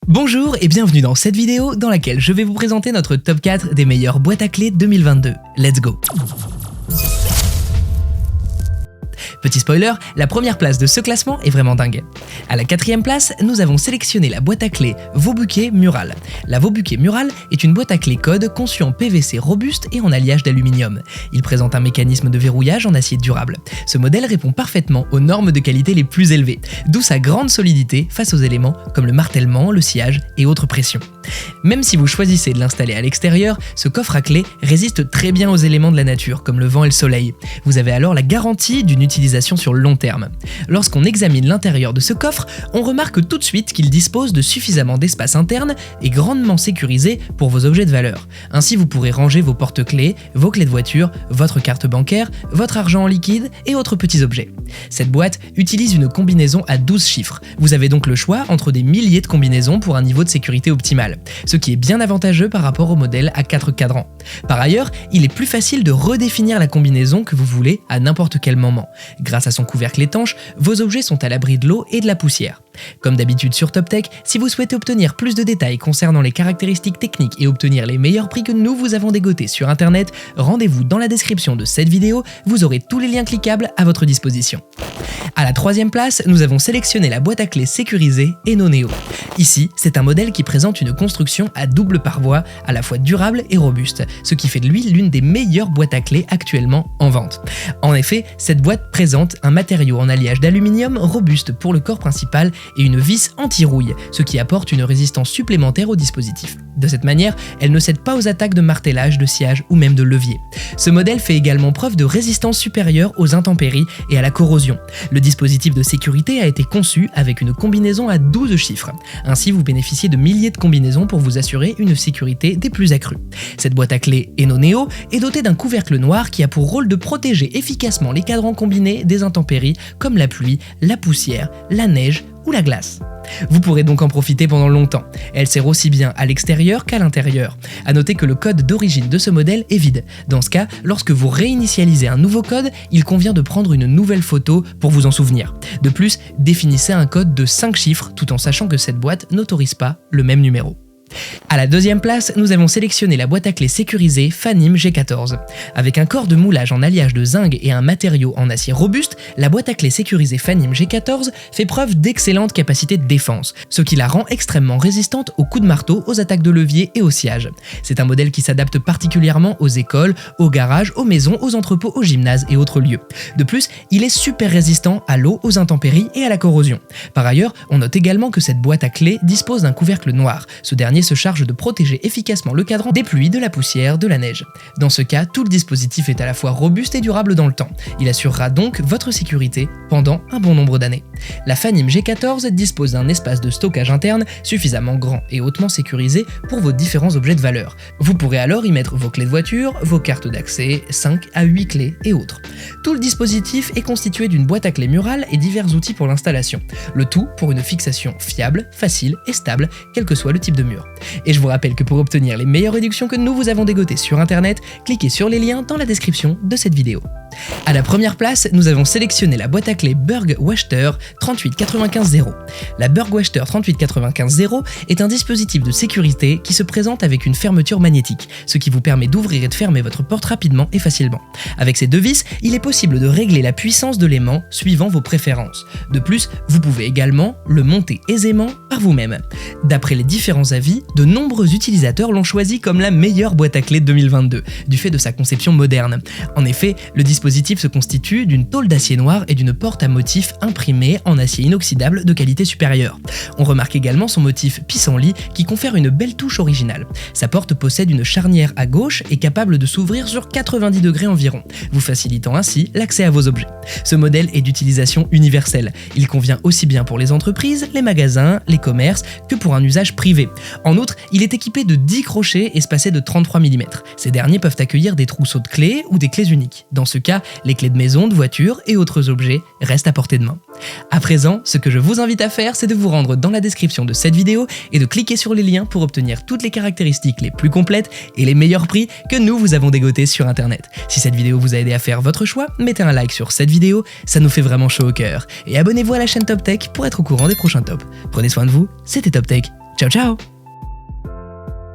Bonjour et bienvenue dans cette vidéo dans laquelle je vais vous présenter notre top 4 des meilleures boîtes à clés 2022. Let's go! Petit spoiler, la première place de ce classement est vraiment dingue. À la 4e place, nous avons sélectionné la boîte à clés Vaubuquet Mural. La Vaubuquet Mural est une boîte à clés code conçue en PVC robuste et en alliage d'aluminium. Il présente un mécanisme de verrouillage en acier durable. Ce modèle répond parfaitement aux normes de qualité les plus élevées, d'où sa grande solidité face aux éléments comme le martèlement, le sciage et autres pressions. Même si vous choisissez de l'installer à l'extérieur, ce coffre à clés résiste très bien aux éléments de la nature comme le vent et le soleil. Vous avez alors la garantie d'une utilisation sur le long terme. Lorsqu'on examine l'intérieur de ce coffre, on remarque tout de suite qu'il dispose de suffisamment d'espace interne et grandement sécurisé pour vos objets de valeur. Ainsi, vous pourrez ranger vos porte-clés, vos clés de voiture, votre carte bancaire, votre argent en liquide et autres petits objets. Cette boîte utilise une combinaison à 12 chiffres. Vous avez donc le choix entre des milliers de combinaisons pour un niveau de sécurité optimal, ce qui est bien avantageux par rapport au modèle à 4 cadrans. Par ailleurs, il est plus facile de redéfinir la combinaison que vous voulez à n'importe quel moment. Grâce à son couvercle étanche, vos objets sont à l'abri de l'eau et de la poussière. Comme d'habitude sur TopTech, si vous souhaitez obtenir plus de détails concernant les caractéristiques techniques et obtenir les meilleurs prix que nous vous avons dégotés sur internet, rendez-vous dans la description de cette vidéo, vous aurez tous les liens cliquables à votre disposition. À la 3e place, nous avons sélectionné la boîte à clés sécurisée Enoneo. Ici, c'est un modèle qui présente une construction à double paroi, à la fois durable et robuste, ce qui fait de lui l'une des meilleures boîtes à clés actuellement en vente. En effet, cette boîte présente un matériau en alliage d'aluminium robuste pour le corps principal et une vis anti-rouille, ce qui apporte une résistance supplémentaire au dispositif. De cette manière, elle ne cède pas aux attaques de martellage, de sciage ou même de levier. Ce modèle fait également preuve de résistance supérieure aux intempéries et à la corrosion. Le dispositif de sécurité a été conçu avec une combinaison à 12 chiffres. Ainsi, vous bénéficiez de milliers de combinaisons pour vous assurer une sécurité des plus accrues. Cette boîte à clés Enoneo est dotée d'un couvercle noir qui a pour rôle de protéger efficacement les cadrans combinés des intempéries comme la pluie, la poussière, la neige ou la glace. Vous pourrez donc en profiter pendant longtemps. Elle sert aussi bien à l'extérieur qu'à l'intérieur. A noter que le code d'origine de ce modèle est vide. Dans ce cas, lorsque vous réinitialisez un nouveau code, il convient de prendre une nouvelle photo pour vous en souvenir. De plus, définissez un code de 5 chiffres tout en sachant que cette boîte n'autorise pas le même numéro. À la 2e place, nous avons sélectionné la boîte à clés sécurisée Fanim G14. Avec un corps de moulage en alliage de zinc et un matériau en acier robuste, la boîte à clés sécurisée Fanim G14 fait preuve d'excellentes capacités de défense, ce qui la rend extrêmement résistante aux coups de marteau, aux attaques de levier et au sciage. C'est un modèle qui s'adapte particulièrement aux écoles, aux garages, aux maisons, aux entrepôts, aux gymnases et autres lieux. De plus, il est super résistant à l'eau, aux intempéries et à la corrosion. Par ailleurs, on note également que cette boîte à clés dispose d'un couvercle noir. Ce dernier se charge de protéger efficacement le cadran des pluies, de la poussière, de la neige. Dans ce cas, tout le dispositif est à la fois robuste et durable dans le temps. Il assurera donc votre sécurité pendant un bon nombre d'années. La Fanim G14 dispose d'un espace de stockage interne suffisamment grand et hautement sécurisé pour vos différents objets de valeur. Vous pourrez alors y mettre vos clés de voiture, vos cartes d'accès, 5 à 8 clés et autres. Tout le dispositif est constitué d'une boîte à clés murale et divers outils pour l'installation. Le tout pour une fixation fiable, facile et stable, quel que soit le type de mur. Et je vous rappelle que pour obtenir les meilleures réductions que nous vous avons dégotées sur internet, cliquez sur les liens dans la description de cette vidéo. À la première place, nous avons sélectionné la boîte à clés Berg-Wachter 38950. La Berg-Wachter 38950 est un dispositif de sécurité qui se présente avec une fermeture magnétique, ce qui vous permet d'ouvrir et de fermer votre porte rapidement et facilement. Avec ces deux vis, il est possible de régler la puissance de l'aimant suivant vos préférences. De plus, vous pouvez également le monter aisément par vous-même. D'après les différents avis, de nombreux utilisateurs l'ont choisi comme la meilleure boîte à clés de 2022, du fait de sa conception moderne. En effet, le dispositif se constitue d'une tôle d'acier noir et d'une porte à motif imprimée en acier inoxydable de qualité supérieure. On remarque également son motif pissenlit qui confère une belle touche originale. Sa porte possède une charnière à gauche et capable de s'ouvrir sur 90 degrés environ, vous facilitant ainsi l'accès à vos objets. Ce modèle est d'utilisation universelle. Il convient aussi bien pour les entreprises, les magasins, les commerces que pour un usage privé. En outre, il est équipé de 10 crochets espacés de 33 mm. Ces derniers peuvent accueillir des trousseaux de clés ou des clés uniques. Dans ce cas, les clés de maison, de voiture et autres objets restent à portée de main. À présent, ce que je vous invite à faire, c'est de vous rendre dans la description de cette vidéo et de cliquer sur les liens pour obtenir toutes les caractéristiques les plus complètes et les meilleurs prix que nous vous avons dégotés sur internet. Si cette vidéo vous a aidé à faire votre choix, mettez un like sur cette vidéo, ça nous fait vraiment chaud au cœur. Et abonnez-vous à la chaîne TopTech pour être au courant des prochains tops. Prenez soin de vous, c'était TopTech. Ciao ciao!